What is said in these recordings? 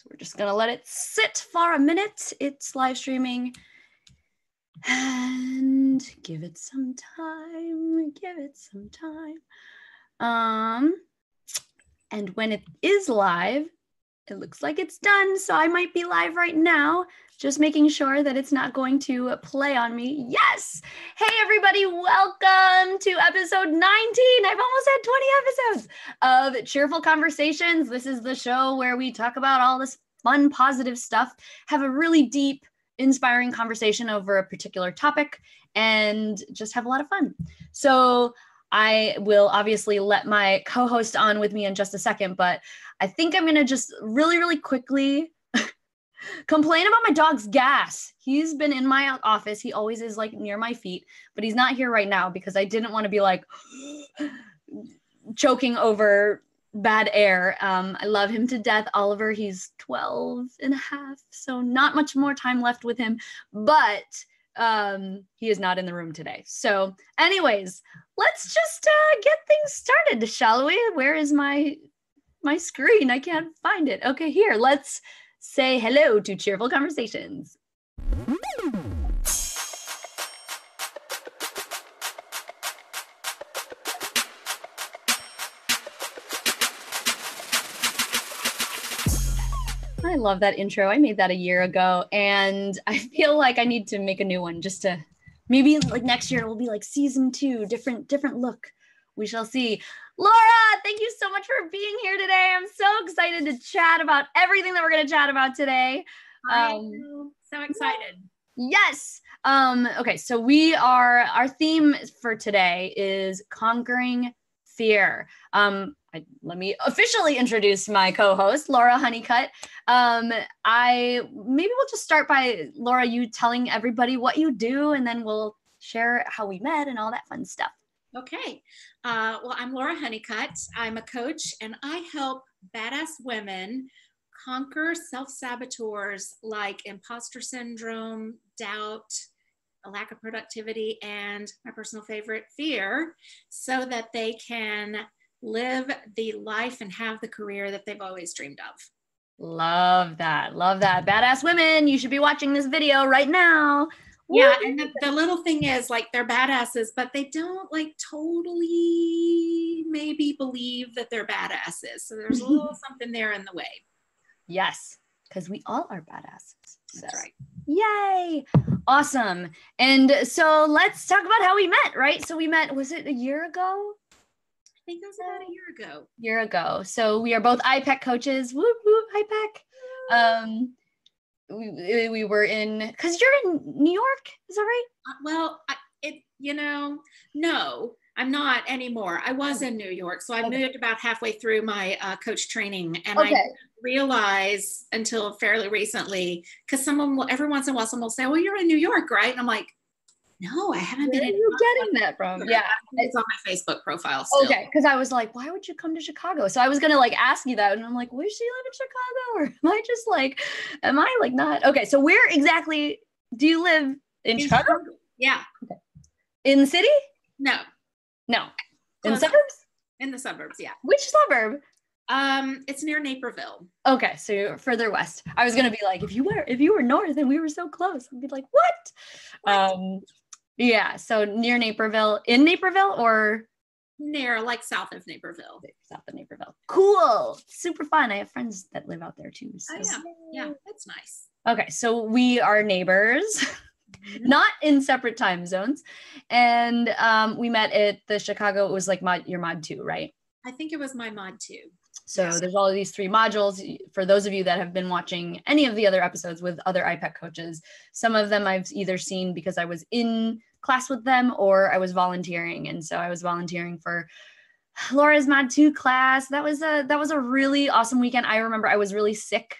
So we're just going to let it sit for a minute. It's live streaming. And give it some time. And when it is live, it looks like it's done. So I might be live right now, just making sure that it's not going to play on me. Yes. Hey, everybody. Welcome to episode 19. I've almost had 20 episodes of Cheerful Conversations. This is the show where we talk about all this fun, positive stuff, have a really deep, inspiring conversation over a particular topic, and just have a lot of fun. So I will obviously let my co-host on with me in just a second, but I think I'm going to just really quickly complain about my dog's gas. He's been in my office. He always is like near my feet, but he's not here right now because I didn't want to be like choking over bad air. I love him to death. Oliver, he's 12 and a half, so not much more time left with him, but he is not in the room today. So anyways, let's just get things started, shall we? Where is my screen? I can't find it. Okay, here, let's say hello to Cheerful Conversations. I love that intro. I made that a year ago, and I feel like I need to make a new one just to maybe like next year it will be like season 2, different look. We shall see. Laura, thank you so much for being here today. I'm so excited to chat about everything that we're going to chat about today. I'm so excited. Yes. Okay. So our theme for today is conquering fear. Let me officially introduce my co-host, Laura Honeycutt. Maybe we'll just start by, Laura, you telling everybody what you do, and then we'll share how we met and all that fun stuff. Okay. Well, I'm Laura Honeycutt. I'm a coach, and I help badass women conquer self-saboteurs like imposter syndrome, doubt, a lack of productivity, and my personal favorite, fear, so that they can live the life and have the career that they've always dreamed of. Love that. Love that. Badass women, you should be watching this video right now. Yeah, and the little thing is, like, they're badasses, but they don't like totally maybe believe that they're badasses. So there's a little something there in the way. Yes, because we all are badasses. So. That's right. Yay. Awesome. And so let's talk about how we met, right? So we met, was it a year ago? I think it was about a year ago. So we are both IPEC coaches. Whoop, whoop, IPEC. We were in, because you're in New York, is that right? Well, no, I'm not anymore. I was in New York, so I moved about halfway through my coach training, and I realized until fairly recently, because every once in a while, someone will say, "Well, you're in New York, right?" And I'm like, "No, I haven't been." Where are you getting that from? Yeah, it's on my Facebook profile still. Okay, because I was like, why would you come to Chicago? So I was gonna like ask you that, and I'm like, does she live in Chicago, or am I like not? Okay, so where exactly do you live in Chicago? Yeah. Okay. In the city? No. In the suburbs? In the suburbs, yeah. Which suburb? It's near Naperville. Okay, so you're further west. I was gonna be like, if you were north and we were so close, I'd be like, what? Yeah, so near Naperville. In Naperville or? Near, like south of Naperville. South of Naperville. Cool. Super fun. I have friends that live out there too. So. Oh, yeah, that's nice. Okay, so we are neighbors. Not in separate time zones. And we met at the Chicago, it was like your mod 2, right? I think it was my mod 2. So there's all of these 3 modules. For those of you that have been watching any of the other episodes with other IPEC coaches, some of them I've either seen because I was in class with them or I was volunteering. And so I was volunteering for Laura's mod 2 class. That was a really awesome weekend. I remember I was really sick.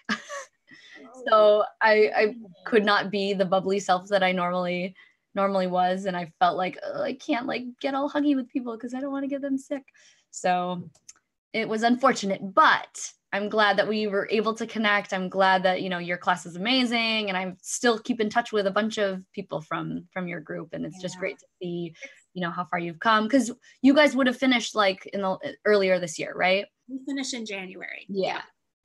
So I could not be the bubbly self that I normally was. And I felt like I can't like get all huggy with people because I don't want to get them sick. So it was unfortunate, but I'm glad that we were able to connect. I'm glad that, your class is amazing. And I still keep in touch with a bunch of people from your group. And it's just great to see, how far you've come. Because you guys would have finished like earlier this year, right? We finished in January. Yeah.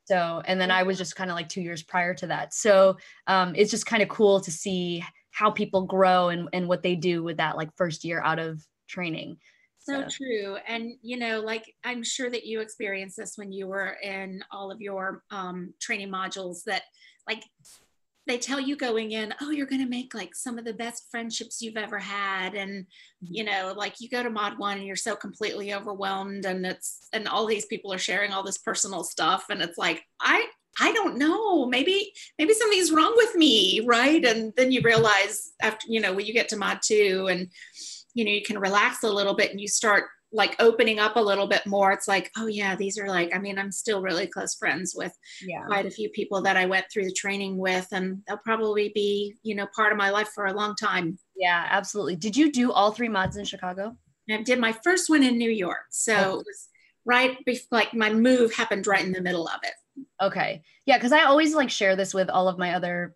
So, and then I was just kind of like 2 years prior to that. So it's just kind of cool to see how people grow and what they do with that like first year out of training. So true. And, like, I'm sure that you experienced this when you were in all of your training modules, that like they tell you going in, oh, you're going to make like some of the best friendships you've ever had. And, like you go to mod 1 and you're so completely overwhelmed, and all these people are sharing all this personal stuff. And it's like, I don't know, maybe something's wrong with me. Right. And then you realize after, when you get to mod 2 and, you can relax a little bit and you start like opening up a little bit more. It's like, oh yeah, these are like, I'm still really close friends with quite a few people that I went through the training with, and they'll probably be, part of my life for a long time. Yeah, absolutely. Did you do all 3 mods in Chicago? I did my first one in New York. So it was right before, like my move happened right in the middle of it. Okay. Yeah. Cause I always like share this with all of my other,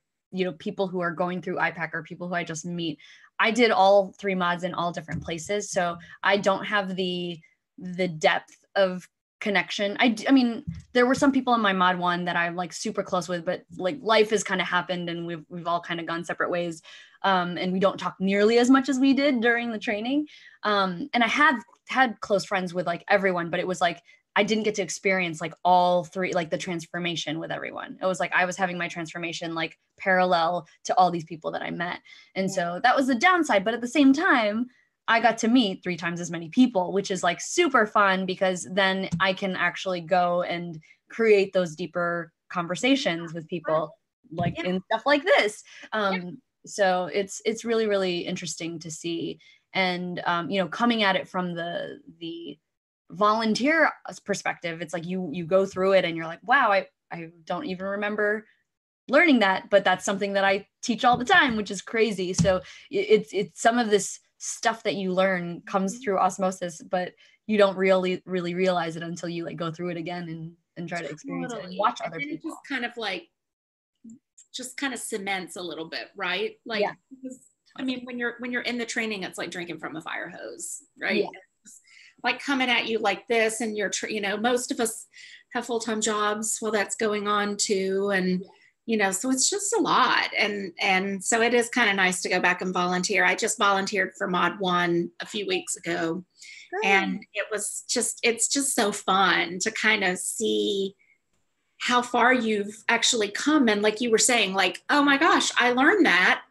people who are going through IPAC or people who I just meet. I did all 3 mods in all different places. So I don't have the depth of connection. I mean, there were some people in my mod 1 that I'm like super close with, but like life has kind of happened and we've all kind of gone separate ways. And we don't talk nearly as much as we did during the training. And I have had close friends with like everyone, but it was like, I didn't get to experience like all 3, like the transformation with everyone. It was like, I was having my transformation like parallel to all these people that I met. And so that was the downside. But at the same time, I got to meet 3 times as many people, which is like super fun, because then I can actually go and create those deeper conversations with people like in stuff like this. So it's really, really interesting to see. And, coming at it from the volunteer perspective, it's like you go through it and you're like, wow, I don't even remember learning that, but that's something that I teach all the time, which is crazy. So it's some of this stuff that you learn comes through osmosis, but you don't really realize it until you like go through it again and try to experience it and watch other people. It just kind of like cements a little bit, right? Like, because, I mean, when you're in the training, it's like drinking from a fire hose, right? Yeah. Like coming at you like this, and you're, most of us have full-time jobs while that's going on too. And, so it's just a lot. And so it is kind of nice to go back and volunteer. I just volunteered for mod 1 a few weeks ago. Great. And it's just so fun to kind of see how far you've actually come. And like you were saying, like, oh my gosh, I learned that.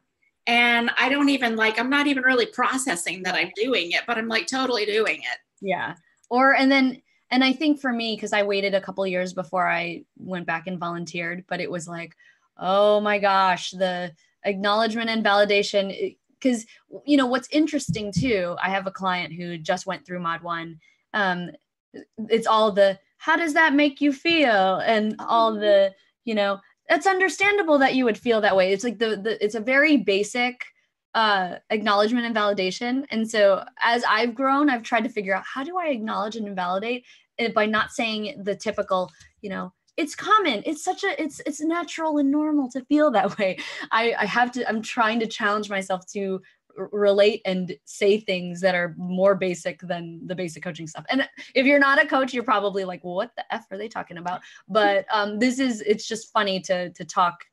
And I don't even I'm not even really processing that I'm doing it, but I'm like totally doing it. Yeah. And I think for me, because I waited a couple of years before I went back and volunteered, but it was like, oh my gosh, the acknowledgement and validation. Because, what's interesting too, I have a client who just went through mod 1. It's all the, how does that make you feel? And all the, it's understandable that you would feel that way. It's like it's a very basic acknowledgement and validation. And so as I've grown, I've tried to figure out, how do I acknowledge and validate it by not saying the typical, it's common. It's natural and normal to feel that way. I'm trying to challenge myself to relate and say things that are more basic than the basic coaching stuff. And if you're not a coach, you're probably like, well, what the F are they talking about? But it's just funny to talk,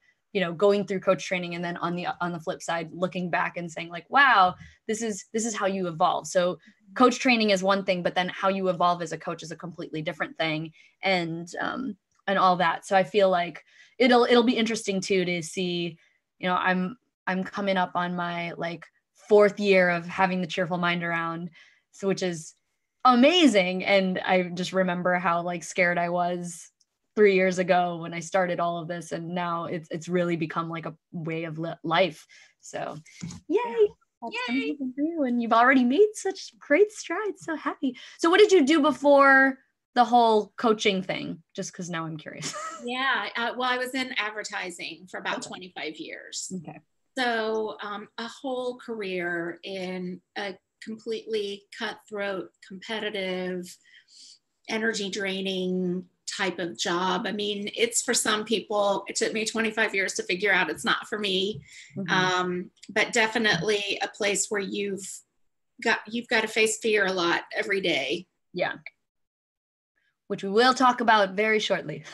going through coach training, and then on the flip side, looking back and saying like, wow, this is how you evolve. So coach training is one thing, but then how you evolve as a coach is a completely different thing. And all that. So I feel like it'll be interesting too, to see, I'm coming up on my like 4th year of having the Cheerful Mind around. So, which is amazing. And I just remember how like scared I was 3 years ago when I started all of this. And now it's really become like a way of life. So yay. Yay. And you've already made such great strides. So happy. So what did you do before the whole coaching thing? Just because now I'm curious. Yeah. Well, I was in advertising for about 25 years. Okay. So a whole career in a completely cutthroat, competitive, energy draining type of job. I mean, it's for some people. It took me 25 years to figure out it's not for me. Mm-hmm. But definitely a place where you've got to face fear a lot every day. Yeah. Which we will talk about very shortly.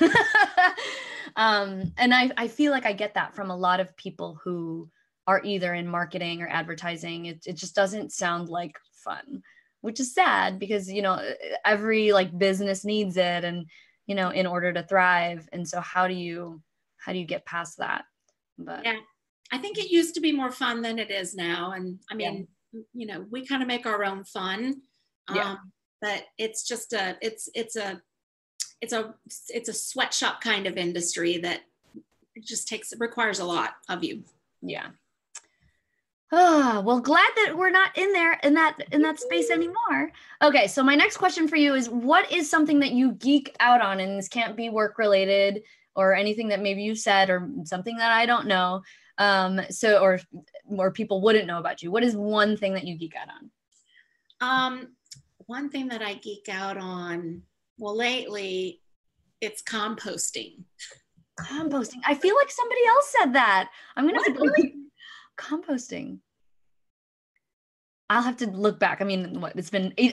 And I feel like I get that from a lot of people who are either in marketing or advertising. It just doesn't sound like fun, which is sad because, you know, every like business needs it and, you know, in order to thrive. And so how do you get past that? But yeah, I think it used to be more fun than it is now. And I mean, you know, we kind of make our own fun. But it's just it's a sweatshop kind of industry that requires a lot of you. Yeah. Oh, well, glad that we're not in that space anymore. Okay, so my next question for you is, what is something that you geek out on? And this can't be work related or anything that maybe you said or something that I don't know. Or people wouldn't know about you. What is one thing that you geek out on? One thing that I geek out on, well, lately it's composting. Composting. I feel like somebody else said that. I'm going to have to go composting. I'll have to look back. I mean,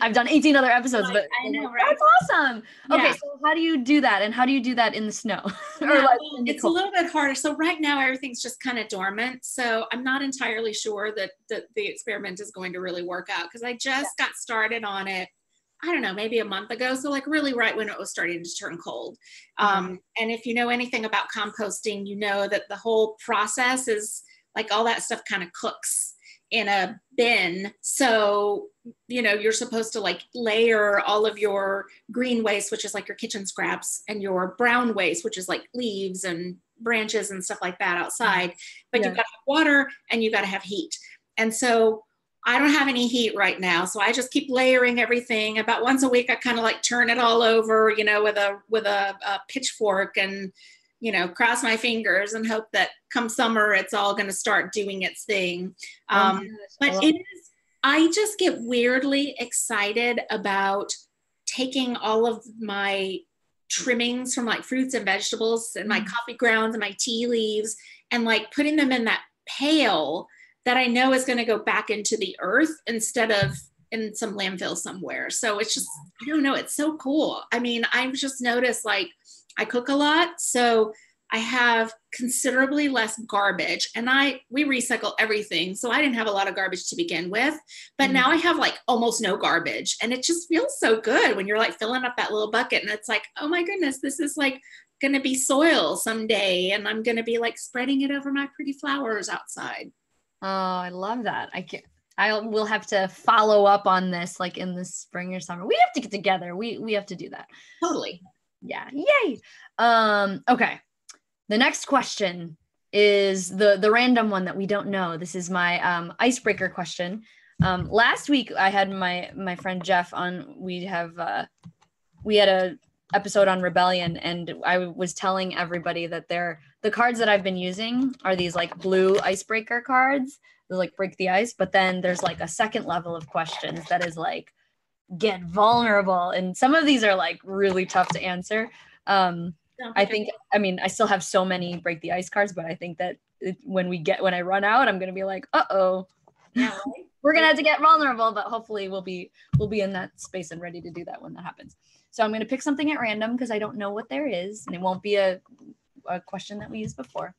I've done 18 other episodes, but I know, right? That's awesome. Yeah. Okay, so how do you do that? And how do you do that in the snow? It's a little bit harder. So right now everything's just kind of dormant. So I'm not entirely sure that the experiment is going to really work out because I just got started on it, I don't know, maybe a month ago. So like really right when it was starting to turn cold. And if you know anything about composting, you know that the whole process is like all that stuff kind of cooks in a bin. So, you know, you're supposed to like layer all of your green waste, which is like your kitchen scraps, and your brown waste, which is like leaves and branches and stuff like that outside. But you've got to have water and you've got to have heat. And so I don't have any heat right now. So I just keep layering everything. About once a week, I kind of like turn it all over, you know, with a pitchfork and, you know, cross my fingers and hope that come summer, it's all going to start doing its thing. But I just get weirdly excited about taking all of my trimmings from like fruits and vegetables and my coffee grounds and my tea leaves and like putting them in that pail that I know is going to go back into the earth instead of in some landfill somewhere. So it's just, I don't know, it's so cool. I mean, I've just noticed like I cook a lot, so I have considerably less garbage, and we recycle everything. So I didn't have a lot of garbage to begin with, but now I have like almost no garbage, and it just feels so good when you're like filling up that little bucket and it's like, oh my goodness, this is like going to be soil someday. And I'm going to be like spreading it over my pretty flowers outside. Oh, I love that. I will have to follow up on this like in the spring or summer. We have to get together. We have to do that. Totally. Yeah. Yay. Okay. The next question is the random one that we don't know. This is my icebreaker question. Last week I had my friend Jeff on. We had a episode on rebellion, and I was telling everybody that the cards that I've been using are these like blue icebreaker cards. They like break the ice, but then there's like a second level of questions that is like get vulnerable, and some of these are like really tough to answer. I still have so many break the ice cards, but I think that when I run out, I'm gonna be like, uh-oh, we're gonna have to get vulnerable, but hopefully we'll be in that space and ready to do that when that happens. So I'm gonna pick something at random because I don't know what there is, and it won't be a question that we used before.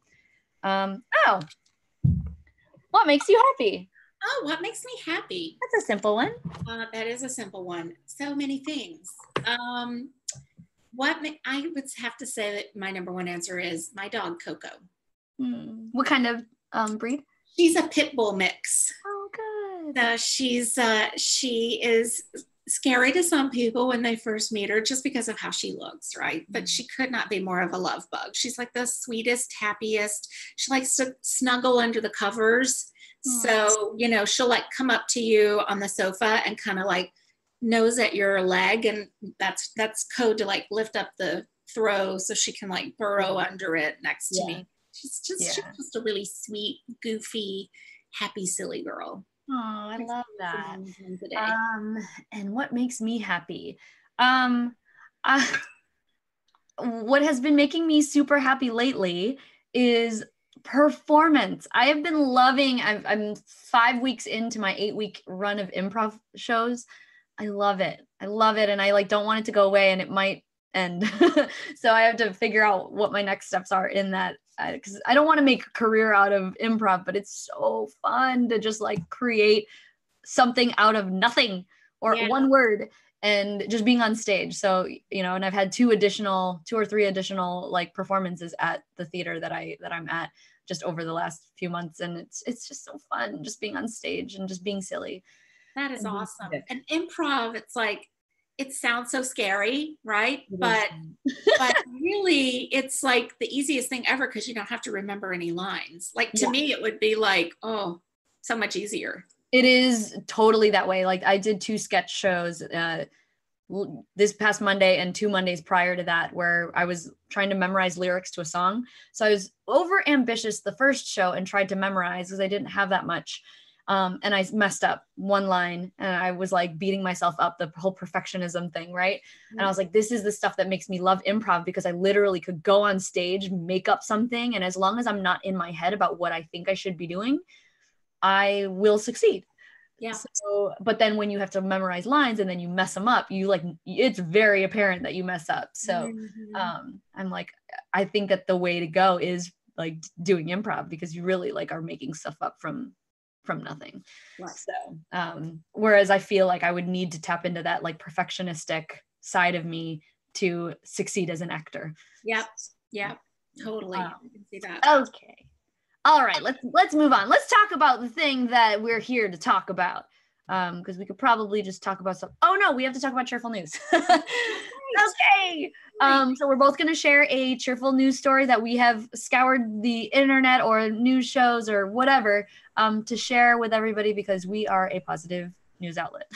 What makes you happy? Oh, what makes me happy? That's a simple one. That is a simple one. So many things. I would have to say that my number one answer is my dog, Coco. What kind of breed? She's a pitbull mix. Oh, good. She is scary to some people when they first meet her just because of how she looks, right? But she could not be more of a love bug. She's like the sweetest, happiest. She likes to snuggle under the covers. So, you know, she'll like come up to you on the sofa and kind of like nose at your leg. And that's code to like lift up the throw so she can like burrow under it next to me. She's just a really sweet, goofy, happy, silly girl. Oh, I love that. And what makes me happy? What has been making me super happy lately is performance. I have been loving, I'm 5 weeks into my 8-week run of improv shows. I love it. And I like don't want it to go away, and it might And so I have to figure out what my next steps are in that, because I don't want to make a career out of improv, but it's so fun to just like create something out of nothing or one word and just being on stage. So, and I've had two or three additional like performances at the theater that I'm at just over the last few months. And it's just so fun just being on stage and just being silly. That is awesome. And improv, it's like, it sounds so scary, right? But really it's like the easiest thing ever, because you don't have to remember any lines. Like to me, it would be like, oh, so much easier. It is totally that way. Like I did 2 sketch shows this past Monday and 2 Mondays prior to that, where I was trying to memorize lyrics to a song. So I was over ambitious the first show and tried to memorize because I didn't have that much. And I messed up one line and I was like beating myself up, the whole perfectionism thing. Right. And I was like, this is the stuff that makes me love improv, because I literally could go on stage, make up something. And as long as I'm not in my head about what I think I should be doing, I will succeed. Yeah. So, but then when you have to memorize lines and then you mess them up, it's very apparent that you mess up. So, I'm like, I think that the way to go is like doing improv, because you really like are making stuff up from nothing. Right. So, whereas I feel like I would need to tap into that like perfectionistic side of me to succeed as an actor. Yep. Yep. Totally. I can see that. Okay. All right. Let's move on. Let's talk about the thing that we're here to talk about. Because we could probably just talk about stuff. Oh no, we have to talk about cheerful news. Okay. So we're both going to share a cheerful news story that we have scoured the internet or news shows or whatever to share with everybody, because we are a positive news outlet.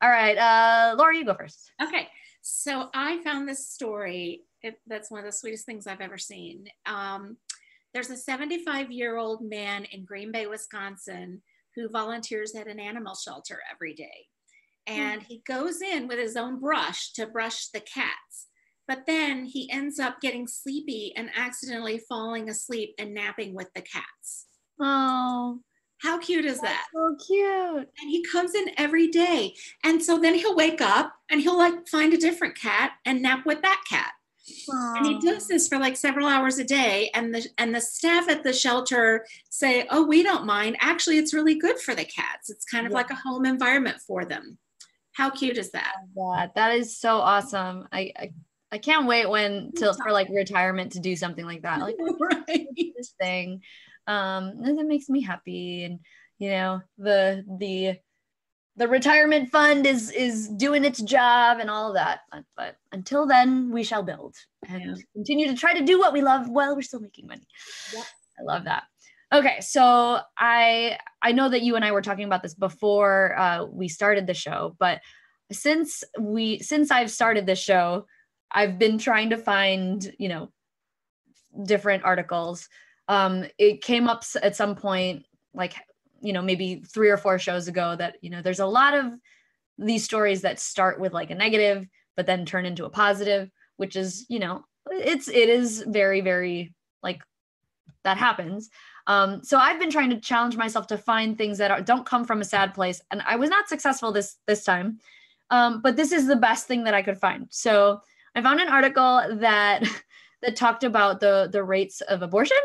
All right. Laura, you go first. Okay. So I found this story. That's one of the sweetest things I've ever seen. There's a 75-year-old man in Green Bay, Wisconsin, who volunteers at an animal shelter every day. And he goes in with his own brush to brush the cats. But then he ends up getting sleepy and accidentally falling asleep and napping with the cats. Oh, how cute is that? So cute. And he comes in every day. And so then he'll wake up and he'll like find a different cat and nap with that cat. Aww. And he does this for like several hours a day. And the staff at the shelter say, oh, we don't mind. Actually, it's really good for the cats. It's kind of like a home environment for them. How cute is that? That is so awesome. I can't wait for like retirement to do something like that. Like right. This thing. That makes me happy. And the retirement fund is doing its job and all of that. But until then, we shall build and continue to try to do what we love while we're still making money. Yep. I love that. Okay, so I know that you and I were talking about this before we started the show, but since I've started this show, I've been trying to find, different articles. It came up at some point, like, maybe 3 or 4 shows ago, that, there's a lot of these stories that start with like a negative, but then turn into a positive, which is, it is very, very like that happens. So I've been trying to challenge myself to find things that don't come from a sad place. And I was not successful this time. But this is the best thing that I could find. So I found an article that talked about the rates of abortion,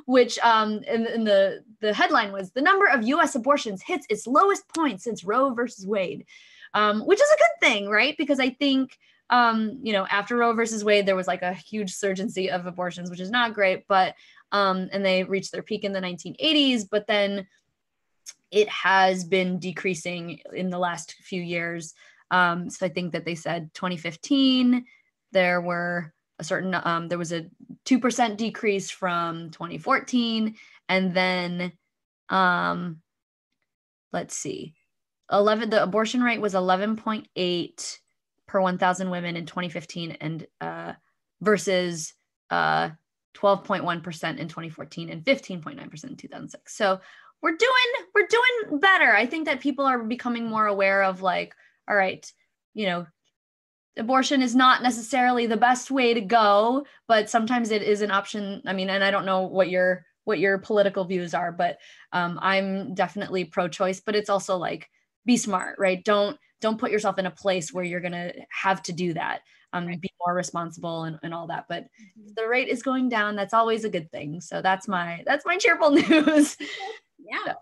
which and the headline was, the number of US abortions hits its lowest point since Roe versus Wade, which is a good thing, right? Because I think, after Roe versus Wade, there was like a huge surgency of abortions, which is not great, but and they reached their peak in the 1980s, but then it has been decreasing in the last few years. So I think that they said 2015, there were a certain, there was a 2% decrease from 2014. And then, let's see, the abortion rate was 11.8 per 1,000 women in 2015 and versus 12.1% in 2014 and 15.9% in 2006. So we're doing better. I think that people are becoming more aware of like, all right, abortion is not necessarily the best way to go, but sometimes it is an option. I mean, and I don't know what your political views are, but I'm definitely pro-choice, but it's also like, be smart, right? Don't put yourself in a place where you're going to have to do that. be more responsible and all that. But if the rate is going down, that's always a good thing. So that's my cheerful news. Yeah.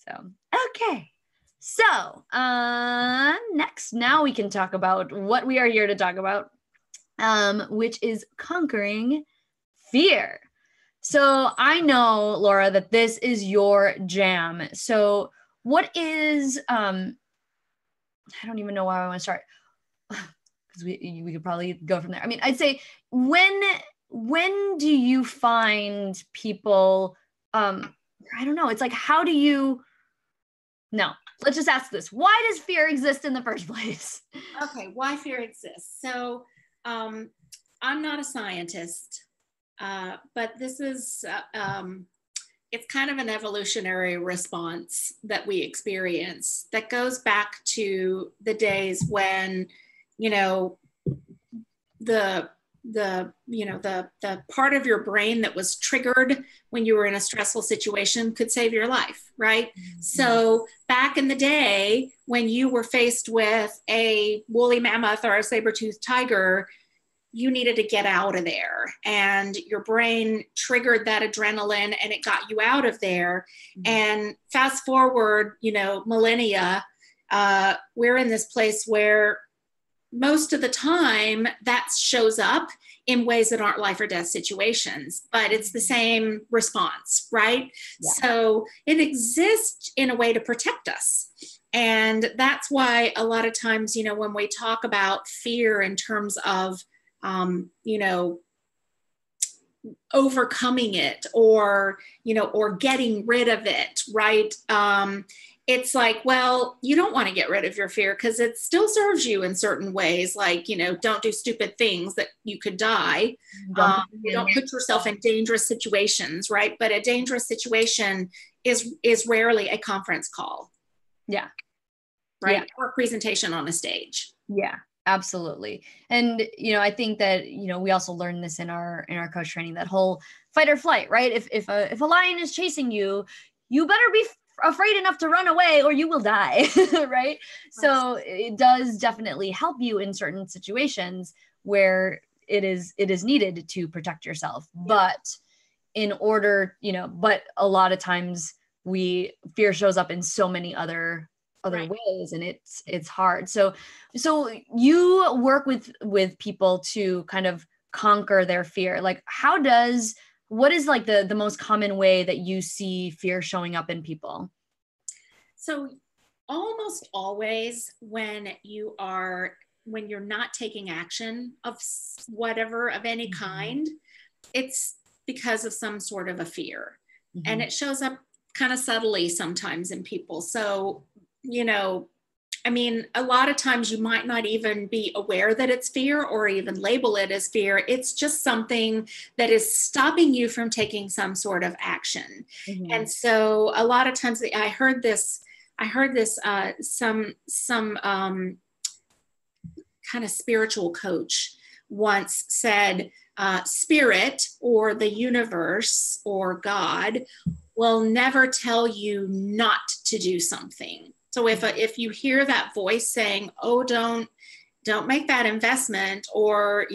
So okay. So next, now we can talk about what we are here to talk about, which is conquering fear. So I know, Laura, that this is your jam. So what is, I don't even know where I want to start, because we could probably go from there. I mean, I'd say when do you find people, I don't know, it's like, how do you, no, let's just ask this. Why does fear exist in the first place? Okay, why fear exists. So I'm not a scientist, but this is, it's kind of an evolutionary response that we experience that goes back to the days when, you know, the part of your brain that was triggered when you were in a stressful situation could save your life, right? Mm-hmm. So back in the day, when you were faced with a woolly mammoth or a saber-toothed tiger, you needed to get out of there, and your brain triggered that adrenaline and it got you out of there. Mm-hmm. And fast forward, millennia, we're in this place where most of the time that shows up in ways that aren't life or death situations, but it's the same response, right? Yeah. So it exists in a way to protect us. And that's why a lot of times, when we talk about fear in terms of, overcoming it or getting rid of it, right? It's like, well, you don't want to get rid of your fear because it still serves you in certain ways. Like, don't do stupid things that you could die. Don't put yourself in dangerous situations, right? But a dangerous situation is rarely a conference call. Yeah. Right. Yeah. Or a presentation on a stage. Yeah, absolutely. And, I think that, we also learned this in our coach training, that whole fight or flight, right? If a lion is chasing you, you better be afraid enough to run away or you will die. Right? So it does definitely help you in certain situations where it is needed to protect yourself. Yeah. But in order, but a lot of times fear shows up in so many other right. ways, and it's hard. So you work with people to kind of conquer their fear. Like, what is like the most common way that you see fear showing up in people? So almost always when you're not taking action of whatever, of any mm-hmm. kind, it's because of some sort of a fear. Mm-hmm. And it shows up kind of subtly sometimes in people. So, a lot of times you might not even be aware that it's fear or even label it as fear. It's just something that is stopping you from taking some sort of action. Mm-hmm. And so a lot of times I heard this, some kind of spiritual coach once said, spirit or the universe or God will never tell you not to do something. So if you hear that voice saying, oh, don't make that investment, or,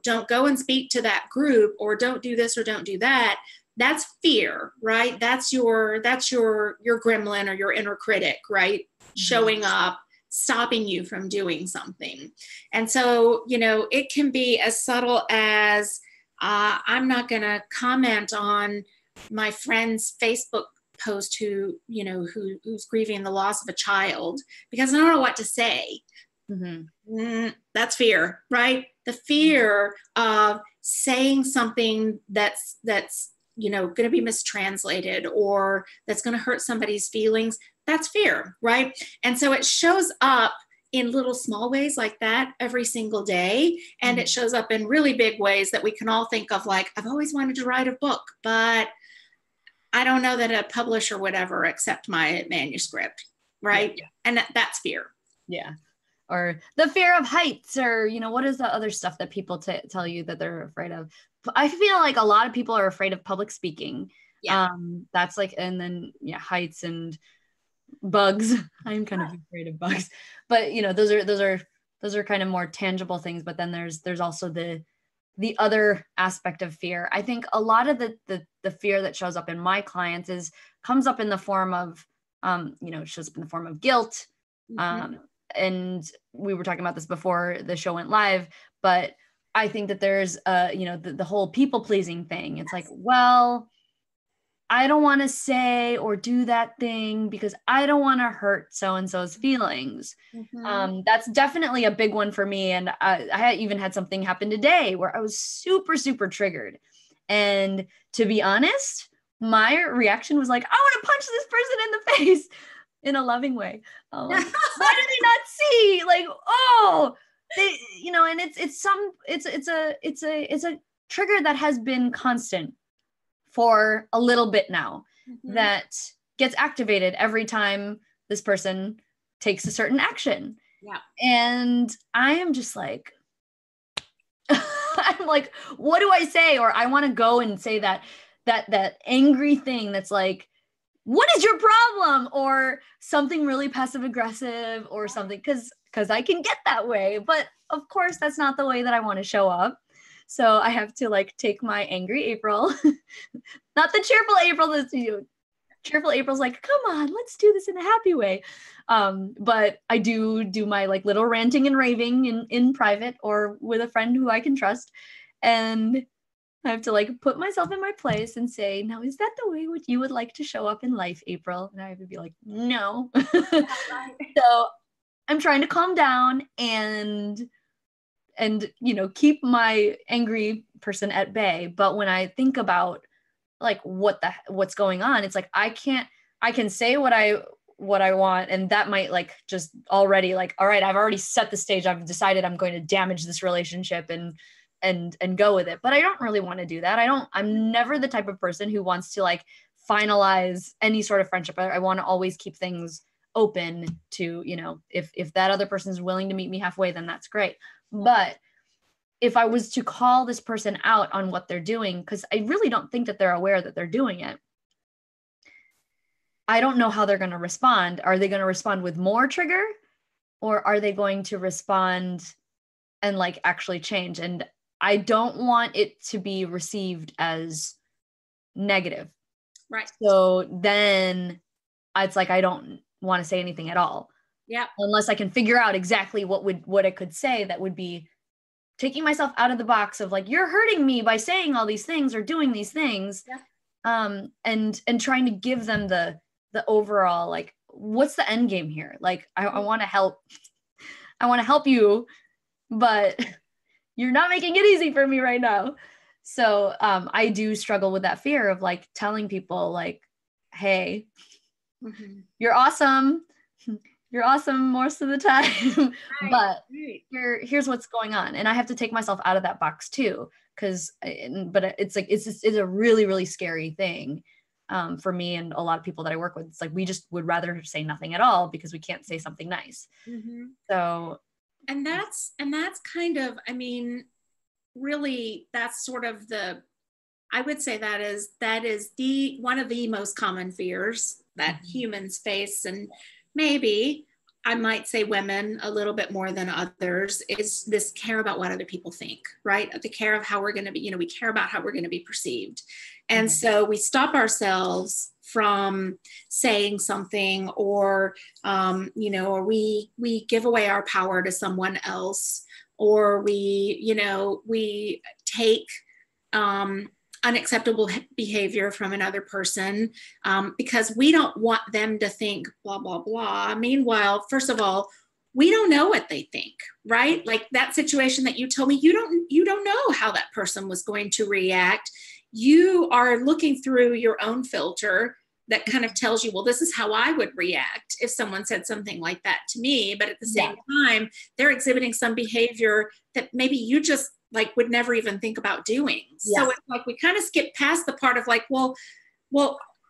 don't go and speak to that group, or don't do this or don't do that, that's fear, right? That's your gremlin or your inner critic, right? Mm-hmm. Showing up, stopping you from doing something. And so, it can be as subtle as, I'm not going to comment on my friend's Facebook post who's grieving the loss of a child because I don't know what to say. Mm-hmm. That's fear, right? The fear of saying something that's going to be mistranslated or that's going to hurt somebody's feelings. That's fear, right? And so it shows up in little small ways like that every single day. And mm-hmm. it shows up in really big ways that we can all think of, like, I've always wanted to write a book, but I don't know that a publisher would ever accept my manuscript, right? Yeah. And that's fear. Yeah. Or the fear of heights, or, what is the other stuff that people tell you that they're afraid of? I feel like a lot of people are afraid of public speaking. Yeah. That's like, and then heights and bugs. I'm kind of afraid of bugs, but those are those are kind of more tangible things. But then there's also the other aspect of fear. I think a lot of the fear that shows up in my clients comes up in the form of, shows up in the form of guilt. And we were talking about this before the show went live, but I think that there's, the whole people pleasing thing. It's like, well, I don't want to say or do that thing because I don't want to hurt so-and-so's feelings. That's definitely a big one for me. And I even had something happen today where I was super, super triggered. And to be honest, my reaction was like, I want to punch this person in the face in a loving way. Why do they not see? Like, oh, they, and it's a trigger that has been constant for a little bit now, that gets activated every time this person takes a certain action. Yeah. And I am just like, I'm like, what do I say? Or I want to go and say that angry thing that's like, what is your problem? Or something really passive aggressive or something, because I can get that way. But of course, that's not the way that I want to show up. So I have to like take my angry April, not the cheerful April. That's you. Cheerful April's like, come on, let's do this in a happy way. But I do my like little ranting and raving in private or with a friend who I can trust. And I have to like put myself in my place and say, now, is that the way you would like to show up in life, April? And I have to be like, no. So I'm trying to calm down and keep my angry person at bay. But when I think about like what's going on, it's like, I can say what I want. And that might like just already like, all right, I've already set the stage. I've decided I'm going to damage this relationship and go with it. But I don't really want to do that. I'm never the type of person who wants to like finalize any sort of friendship. I want to always keep things open to, if that other person is willing to meet me halfway, then that's great. But if I was to call this person out on what they're doing, because I really don't think that they're aware that they're doing it, I don't know how they're going to respond. Are they going to respond with more trigger, or are they going to respond and like actually change? And I don't want it to be received as negative. Right. So then it's like, I don't want to say anything at all. Yeah. Unless I can figure out exactly what I could say that would be taking myself out of the box of like, you're hurting me by saying all these things or doing these things. Yeah. And trying to give them the overall, like, what's the end game here? Like, I want to help. I want to help you, but you're not making it easy for me right now. So I do struggle with that fear of like telling people like, hey, you're awesome. You're awesome most of the time, right, but here's what's going on. And I have to take myself out of that box too. But it's like, it's a really, really scary thing for me and a lot of people that I work with. It's like, we just would rather say nothing at all because we can't say something nice. So. And that's kind of, I mean, really, that's sort of I would say that is one of the most common fears that humans face. And maybe I might say women a little bit more than others, is this care about what other people think, right? The care of how we're going to be, we care about how we're going to be perceived. And so we stop ourselves from saying something, or, or we give away our power to someone else, or we take, unacceptable behavior from another person because we don't want them to think blah, blah, blah. Meanwhile, first of all, we don't know what they think, right? Like that situation that you told me, you don't know how that person was going to react. You are looking through your own filter that kind of tells you, well, this is how I would react if someone said something like that to me. But at the same time, they're exhibiting some behavior that maybe you just like would never even think about doing. Yeah. So it's like, we kind of skip past the part of like, well,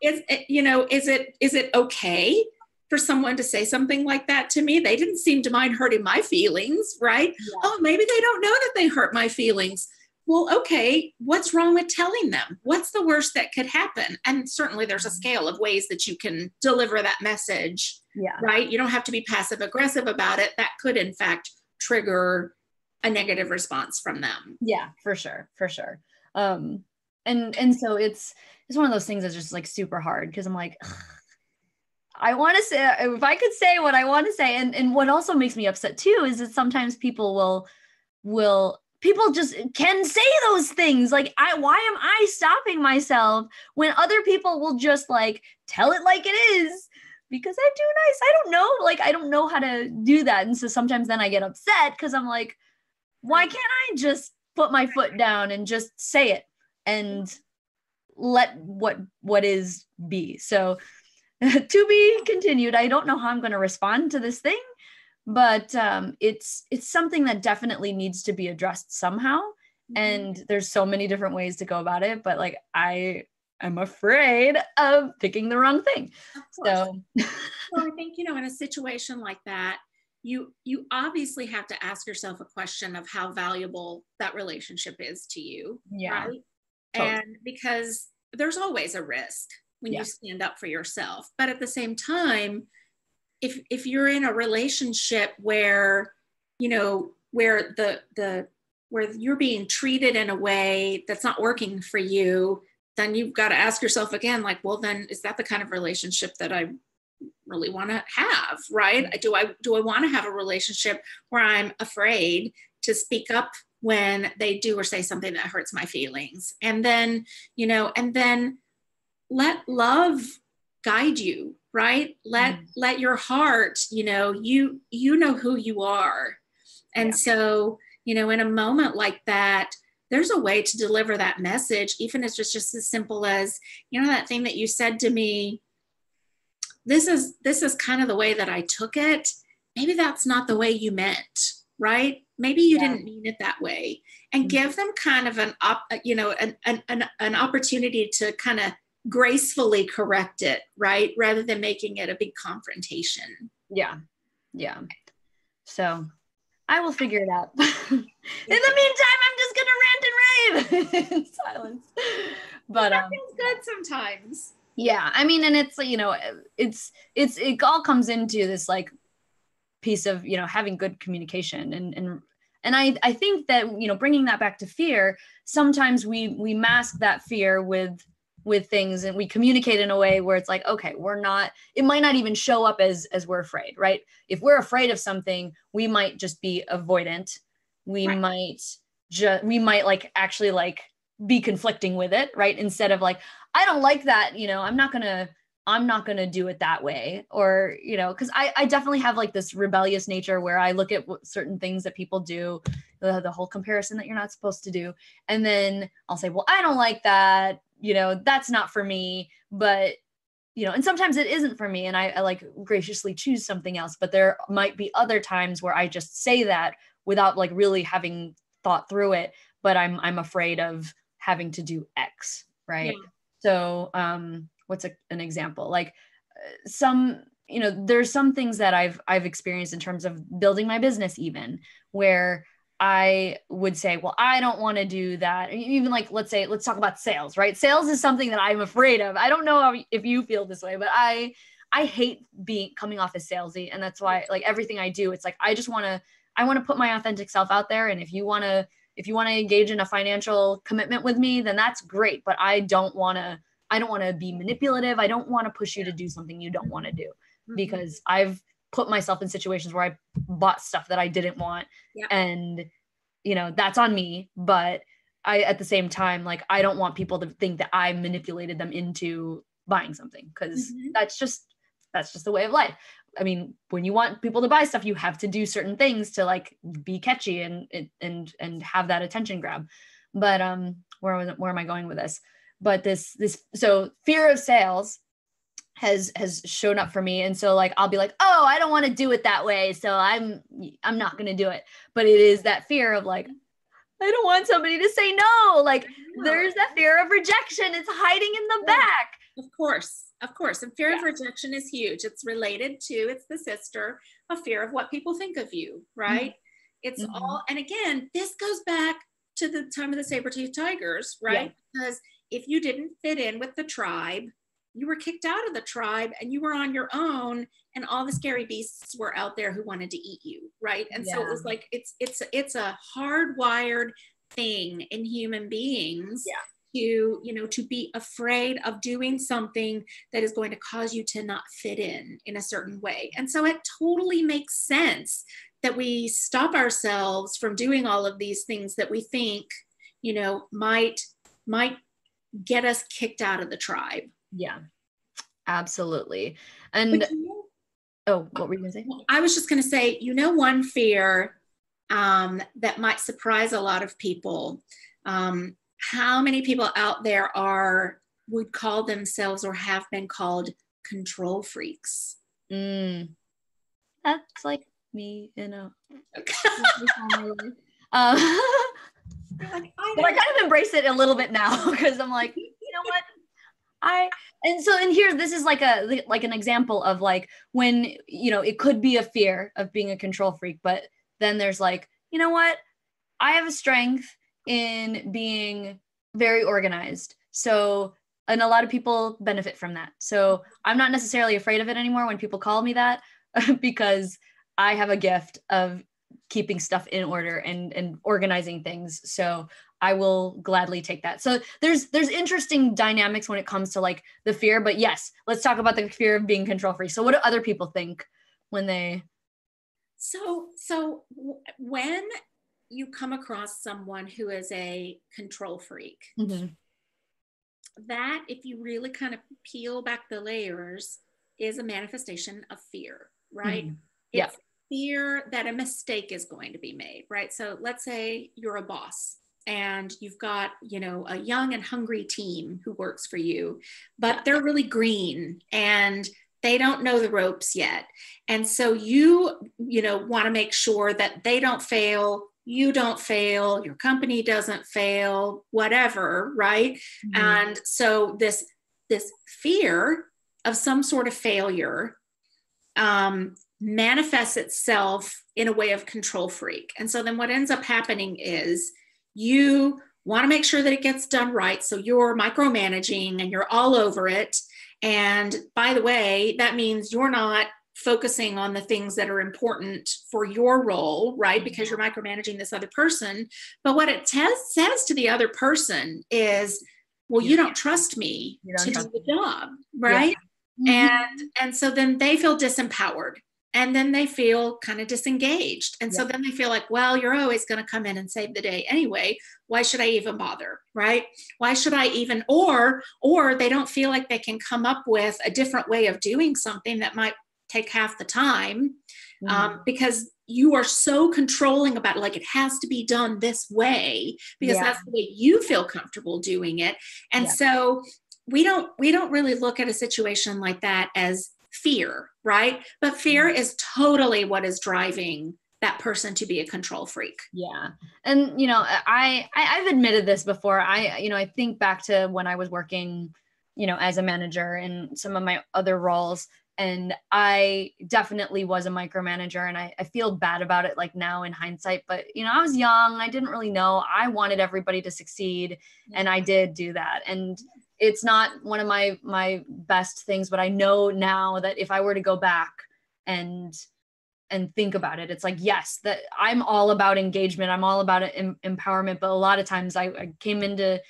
is it okay for someone to say something like that to me? They didn't seem to mind hurting my feelings, right? Yeah. Oh, maybe they don't know that they hurt my feelings. Well, okay, what's wrong with telling them? What's the worst that could happen? And certainly there's a scale of ways that you can deliver that message, right? You don't have to be passive aggressive about it. That could in fact trigger a negative response from them. Yeah, for sure. For sure. And so it's one of those things that's just like super hard because I'm like, ugh, I want to say, if I could say what I want to say. And what also makes me upset too is that sometimes people people just can say those things. Like, why am I stopping myself when other people will just like tell it like it is? Because I'm too nice. I don't know. Like, I don't know how to do that. And so sometimes then I get upset because I'm like, why can't I just put my foot down and just say it and let what is be? So to be continued. I don't know how I'm going to respond to this thing, but it's something that definitely needs to be addressed somehow. And there's so many different ways to go about it, but like I'm afraid of picking the wrong thing. So I think, in a situation like that, you obviously have to ask yourself a question of how valuable that relationship is to you. Yeah. Right. Totally. And because there's always a risk when you stand up for yourself. But at the same time, if you're in a relationship where, where where you're being treated in a way that's not working for you, then you've got to ask yourself again, like, well, then is that the kind of relationship that I really want to have, right? Do I want to have a relationship where I'm afraid to speak up when they do or say something that hurts my feelings? And then, let love guide you, right? Let your heart, you know who you are. And so, in a moment like that, there's a way to deliver that message, even if it's just as simple as, that thing that you said to me, this is kind of the way that I took it. Maybe that's not the way you meant, right? Maybe you didn't mean it that way. And give them kind of an opportunity to kind of gracefully correct it, right? Rather than making it a big confrontation. Yeah. So I will figure it out. In the meantime, I'm just gonna rant and rave in silence. But that feels good sometimes. Yeah, I mean, and it's it all comes into this like piece of having good communication and I think that bringing that back to fear, sometimes we mask that fear with things and we communicate in a way where it's like, okay, it might not even show up as we're afraid, right? If we're afraid of something, we might just be avoidant. We might like actually like be conflicting with it, right? Instead of like, I don't like that, I'm not gonna do it that way. Or, because I definitely have like this rebellious nature where I look at certain things that people do, the whole comparison that you're not supposed to do. And then I'll say, well, I don't like that, that's not for me. But, and sometimes it isn't for me. And I like graciously choose something else. But there might be other times where I just say that without like really having thought through it. But I'm afraid of having to do X, right? Yeah. So what's an example? Like there's some things that I've experienced in terms of building my business, even where I would say, well, I don't want to do that. Even like, let's talk about sales, right? Sales is something that I'm afraid of. I don't know if you feel this way, but I hate coming off as salesy. And that's why like everything I do, it's like, I want to put my authentic self out there. And if you want to engage in a financial commitment with me, then that's great. But I don't want to be manipulative. I don't want to push you to do something you don't want to do, because I've put myself in situations where I bought stuff that I didn't want. And, that's on me. But I, at the same time, like, I don't want people to think that I manipulated them into buying something, because that's just the way of life. I mean, when you want people to buy stuff, you have to do certain things to like be catchy and have that attention grab. But where am I going with this? But so fear of sales has shown up for me. And so like, I'll be like, oh, I don't want to do it that way, so I'm not going to do it. But it is that fear of like, I don't want somebody to say no. Like, there's that fear of rejection. It's hiding in the back. Of course. And fear of rejection is huge. It's related to, it's the sister of fear of what people think of you, right? It's all, and again, this goes back to the time of the saber-toothed tigers, right? Because if you didn't fit in with the tribe, you were kicked out of the tribe and you were on your own, and all the scary beasts were out there who wanted to eat you, right? And so it was like, it's a hardwired thing in human beings to be afraid of doing something that is going to cause you to not fit in a certain way. And so it totally makes sense that we stop ourselves from doing all of these things that we think, might get us kicked out of the tribe. Yeah, absolutely. And what were you gonna say? I was just gonna say, one fear that might surprise a lot of people. How many people out there would call themselves or have been called control freaks? That's like me, Okay. But I kind of embrace it a little bit now, because I'm like, you know what? And here, this is like an example of like when, it could be a fear of being a control freak, but then there's like, you know what? I have a strength in being very organized. So, and a lot of people benefit from that. So I'm not necessarily afraid of it anymore when people call me that, because I have a gift of keeping stuff in order and organizing things. So I will gladly take that. So there's interesting dynamics when it comes to like the fear, but yes, let's talk about the fear of being control free. So what do other people think when they? So when you come across someone who is a control freak, that, if you really kind of peel back the layers, is a manifestation of fear, right? It's fear that a mistake is going to be made, right? So let's say you're a boss and you've got, a young and hungry team who works for you, but they're really green and they don't know the ropes yet. And so you want to make sure that they don't fail, you don't fail, your company doesn't fail, whatever, right? And so this fear of some sort of failure manifests itself in a way of control freak. And so then what ends up happening is you want to make sure that it gets done right. So you're micromanaging and you're all over it. And by the way, that means you're not focusing on the things that are important for your role, right? Because you're micromanaging this other person. But what it says to the other person is, well, you don't trust me to do the job, right? And so then they feel disempowered. And then they feel kind of disengaged. And so then they feel like, well, you're always going to come in and save the day anyway. Why should I even bother? Right? Why should I even, or they don't feel like they can come up with a different way of doing something that might take half the time, because you are so controlling about it, like it has to be done this way because that's the way you feel comfortable doing it. And so we don't really look at a situation like that as fear, right? But fear is totally what is driving that person to be a control freak. Yeah. And, I've admitted this before. I think back to when I was working, as a manager in some of my other roles, and I definitely was a micromanager, and I feel bad about it like now in hindsight, but I was young. I didn't really know. I wanted everybody to succeed, and I did do that. And it's not one of my best things, but I know now that if I were to go back and think about it, it's like, yes, that I'm all about engagement. I'm all about empowerment. But a lot of times I came into,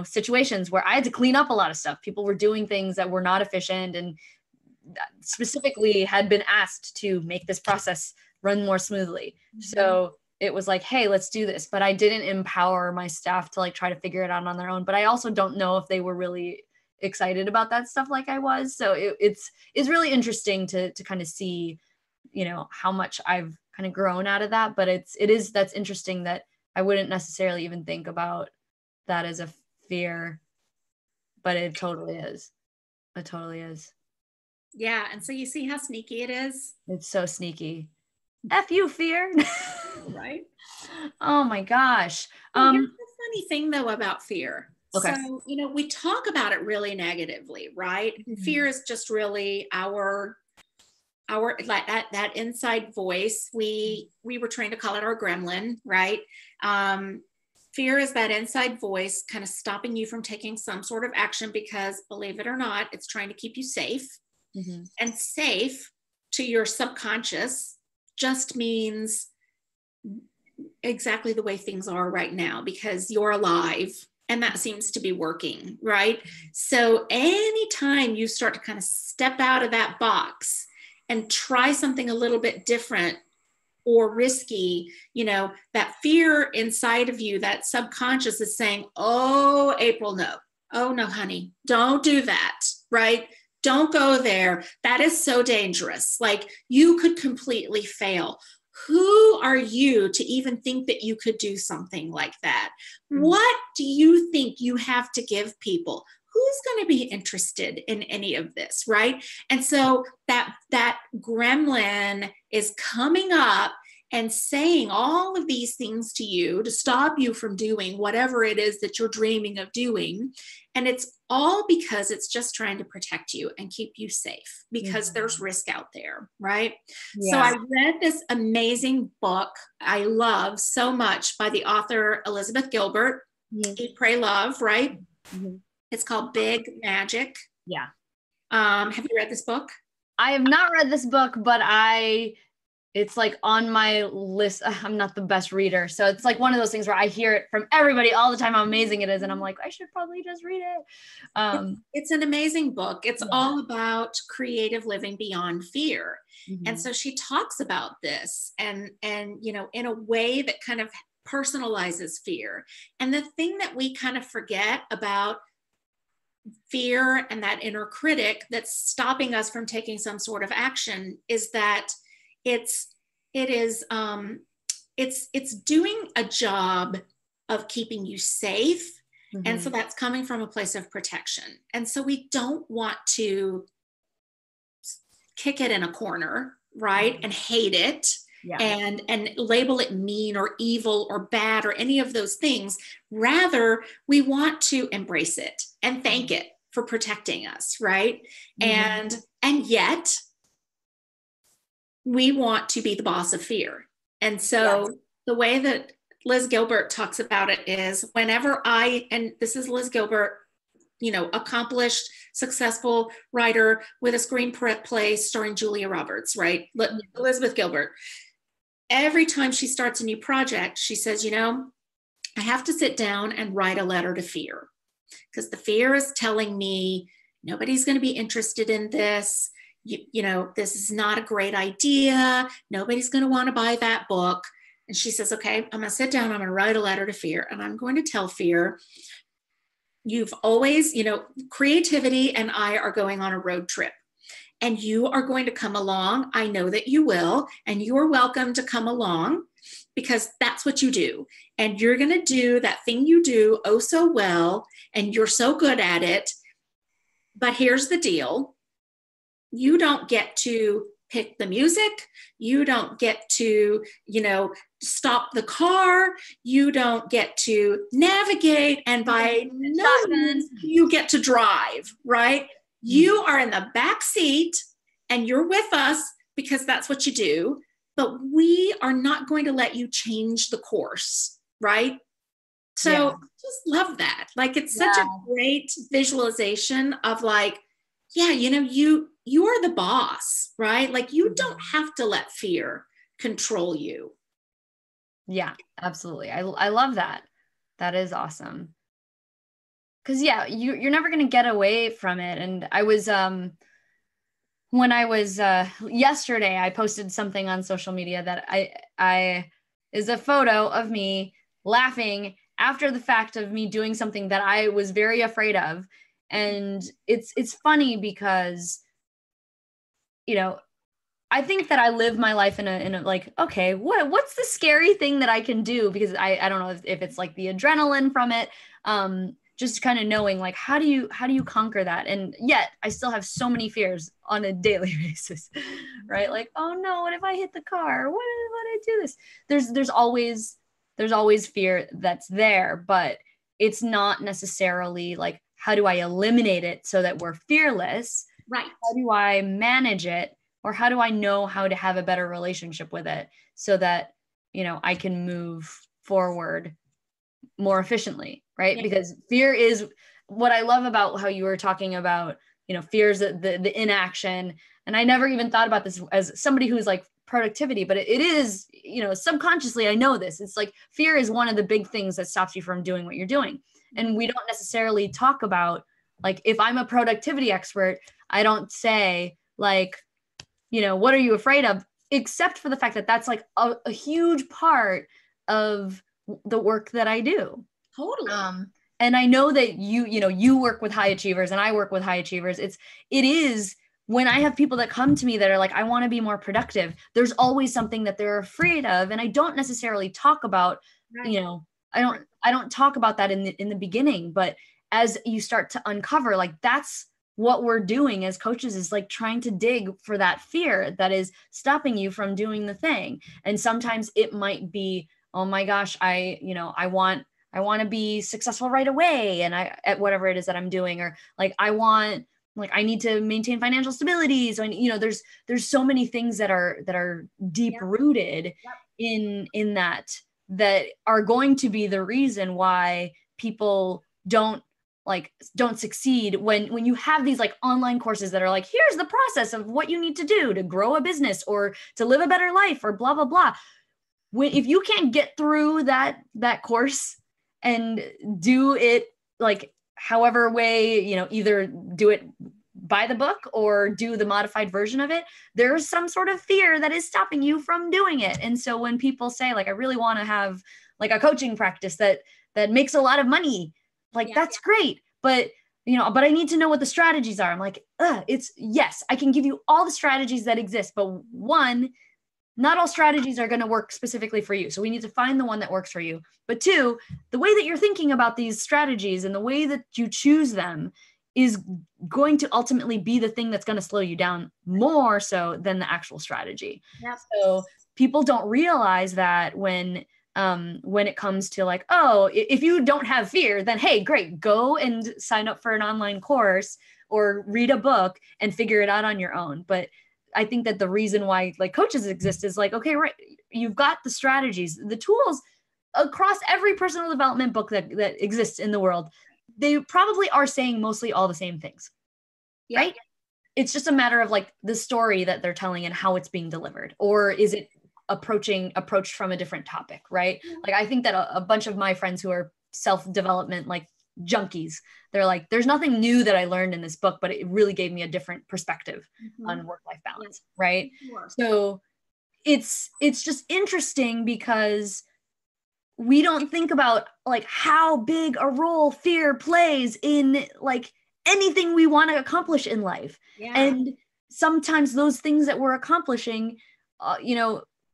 situations where I had to clean up a lot of stuff. People were doing things that were not efficient and specifically had been asked to make this process run more smoothly. So it was like, hey, let's do this. But I didn't empower my staff to like try to figure it out on their own. But I also don't know if they were really excited about that stuff like I was. So it's really interesting to kind of see, how much I've kind of grown out of that. But that's interesting that I wouldn't necessarily even think about that as a fear, but it totally is. It totally is. Yeah. And so you see how sneaky it is? It's so sneaky. F you, fear. Right. Oh my gosh. Well, here's the funny thing though about fear. Okay. So, we talk about it really negatively, right? Fear is just really our like that inside voice. We were trained to call it our gremlin, right? Fear is that inside voice kind of stopping you from taking some sort of action because, believe it or not, it's trying to keep you safe. Mm-hmm. And safe to your subconscious just means exactly the way things are right now because you're alive. And that seems to be working, right? So anytime you start to kind of step out of that box and try something a little bit different or risky, you know, that fear inside of you, that subconscious is saying, oh, April, no. Oh, no, honey, don't do that, right? Don't go there. That is so dangerous. Like you could completely fail. Who are you to even think that you could do something like that? Mm-hmm. What do you think you have to give people? Who's going to be interested in any of this, right? And so that gremlin is coming up and saying all of these things to you to stop you from doing whatever it is that you're dreaming of doing. And it's all because it's just trying to protect you and keep you safe because there's risk out there, right? Yeah. So I read this amazing book I love so much by the author Elizabeth Gilbert, Eat, Pray, Love, right? Mm-hmm. It's called Big Magic. Yeah. Have you read this book? I have not read this book, but it's like on my list. I'm not the best reader. So it's like one of those things where I hear it from everybody all the time, how amazing it is. And I'm like, I should probably just read it. It's an amazing book. It's all about creative living beyond fear. Mm-hmm. And so she talks about this and, you know, in a way that kind of personalizes fear. And the thing that we kind of forget about fear and that inner critic that's stopping us from taking some sort of action is that it's doing a job of keeping you safe. Mm-hmm. And so that's coming from a place of protection. And so we don't want to kick it in a corner, right? Mm-hmm. And hate it. Yeah. And label it mean or evil or bad or any of those things. Rather, we want to embrace it and thank it for protecting us, right? Mm-hmm. And yet we want to be the boss of fear. And so the way that Liz Gilbert talks about it is whenever and this is Liz Gilbert, you know, accomplished, successful writer with a screenplay starring Julia Roberts, right? Elizabeth Gilbert. Every time she starts a new project, she says, you know, I have to sit down and write a letter to fear because the fear is telling me nobody's going to be interested in this. You know, this is not a great idea. Nobody's going to want to buy that book. And she says, okay, I'm going to sit down. I'm going to write a letter to fear. And I'm going to tell fear, you've always, you know, creativity and I are going on a road trip. And you are going to come along. I know that you will. And you're welcome to come along because that's what you do. And you're going to do that thing you do oh so well. And you're so good at it. But here's the deal. You don't get to pick the music. You don't get to, you know, stop the car. You don't get to navigate. And by no means you get to drive, right? You are in the back seat and you're with us because that's what you do, but we are not going to let you change the course, right? So just love that. Like it's such a great visualization of like, yeah, you know, you are the boss, right? Like you don't have to let fear control you. Yeah, absolutely. I love that. That is awesome. Cause you're never going to get away from it. And I was, when I was, yesterday, I posted something on social media that I is a photo of me laughing after the fact of me doing something that I was very afraid of. And it's funny because, you know, I think that I live my life in a like, okay, what's the scary thing that I can do? Because I don't know if it's like the adrenaline from it. Just kind of knowing like, how do you conquer that? And yet I still have so many fears on a daily basis, right? Like, oh no, what if I hit the car? What if I do this? There's always fear that's there, but it's not necessarily like, how do I eliminate it so that we're fearless? Right. How do I manage it? Or how do I know how to have a better relationship with it so that, you know, I can move forward more efficiently, right? Because fear is what I love about how you were talking about, fear is the inaction. And I never even thought about this as somebody who's like productivity, but it is, subconsciously, I know this. It's like fear is one of the big things that stops you from doing what you're doing. And we don't necessarily talk about, like, if I'm a productivity expert, I don't say like, what are you afraid of? Except for the fact that that's like a huge part of the work that I do. Totally. And I know that you work with high achievers and I work with high achievers. It is when I have people that come to me that are like, I want to be more productive, there's always something that they're afraid of. And I don't necessarily talk about, I don't talk about that in the beginning, but as you start to uncover, like, that's what we're doing as coaches, is like trying to dig for that fear that is stopping you from doing the thing. And sometimes it might be, oh my gosh, I want to be successful right away. And at whatever it is that I'm doing, or like, I need to maintain financial stability. So, there's so many things that are deep rooted in that are going to be the reason why people don't succeed when you have these like online courses that are like, here's the process of what you need to do to grow a business or to live a better life or blah, blah, blah. If you can't get through that course and do it like however way, either do it by the book or do the modified version of it, there's some sort of fear that is stopping you from doing it. And so when people say like, I really want to have like a coaching practice that makes a lot of money, like, that's great. But, but I need to know what the strategies are. I'm like, yes, I can give you all the strategies that exist, but one, not all strategies are going to work specifically for you. So we need to find the one that works for you. But two, the way that you're thinking about these strategies and the way that you choose them is going to ultimately be the thing that's going to slow you down more so than the actual strategy. Yep. So people don't realize that when it comes to like, oh, if you don't have fear, then hey, great, go and sign up for an online course or read a book and figure it out on your own. But I think that the reason why like coaches exist is like, okay, right, you've got the strategies, the tools across every personal development book that exists in the world. They probably are saying mostly all the same things, right? It's just a matter of like the story that they're telling and how it's being delivered, or is it approached from a different topic, right? Like, I think that a bunch of my friends who are self-development like junkies, they're like, there's nothing new that I learned in this book, but it really gave me a different perspective on work-life balance, right? So it's just interesting because we don't think about like how big a role fear plays in like anything we want to accomplish in life. And sometimes those things that we're accomplishing,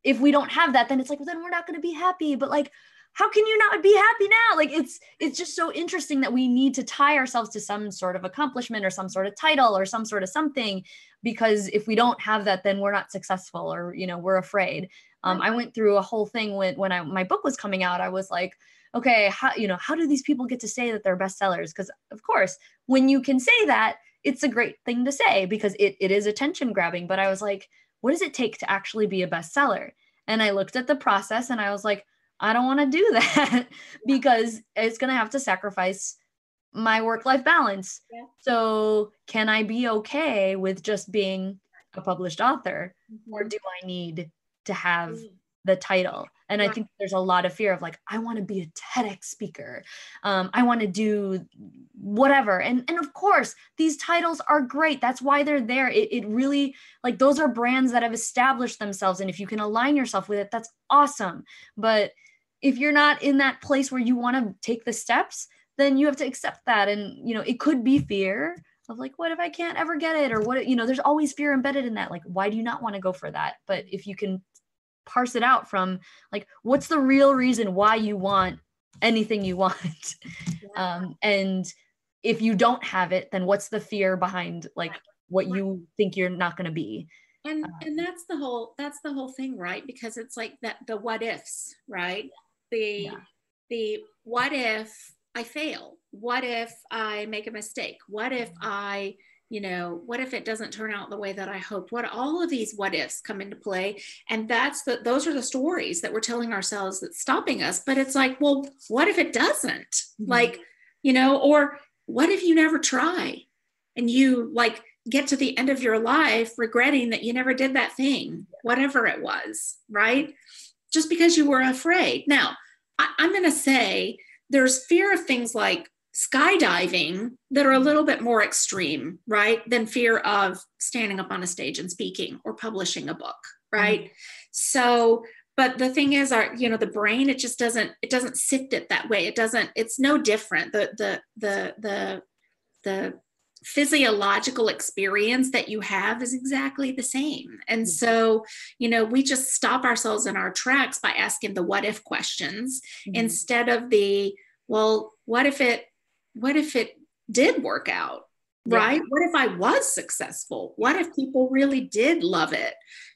if we don't have that, then it's like, well, then we're not going to be happy. But like, how can you not be happy now? Like, it's just so interesting that we need to tie ourselves to some sort of accomplishment or some sort of title or some sort of something, because if we don't have that, then we're not successful, or, we're afraid. I went through a whole thing when my book was coming out. I was like, okay, how do these people get to say that they're bestsellers? Because of course, when you can say that, it's a great thing to say because it is attention grabbing. But I was like, what does it take to actually be a bestseller? And I looked at the process and I was like, I don't want to do that because it's going to have to sacrifice my work-life balance. So can I be okay with just being a published author, or do I need to have the title? And I think there's a lot of fear of like, I want to be a TEDx speaker. I want to do whatever. And of course, these titles are great. That's why they're there. It really, like, those are brands that have established themselves. And if you can align yourself with it, that's awesome. But if you're not in that place where you want to take the steps, then you have to accept that. And, it could be fear of like, what if I can't ever get it? Or what, there's always fear embedded in that. Like, why do you not want to go for that? But if you can parse it out from like, what's the real reason why you want anything you want? And if you don't have it, then what's the fear behind like what you think you're not going to be? And that's the whole thing, right? Because it's like that, the what ifs, right? The what if I fail? What if I make a mistake? What if I, what if it doesn't turn out the way that I hoped? What all of these what ifs come into play. And those are the stories that we're telling ourselves that's stopping us. But it's like, well, what if it doesn't? Mm-hmm. Like, or what if you never try and you like get to the end of your life regretting that you never did that thing, whatever it was, right? Just because you were afraid. Now, I'm going to say there's fear of things like skydiving that are a little bit more extreme, right? Than fear of standing up on a stage and speaking or publishing a book, right? Mm-hmm. So, but the thing is, the brain, it just doesn't sift it that way. It's no different. The physiological experience that you have is exactly the same. And so, we just stop ourselves in our tracks by asking the what if questions instead of well, what if it did work out, right? What if I was successful? What if people really did love it?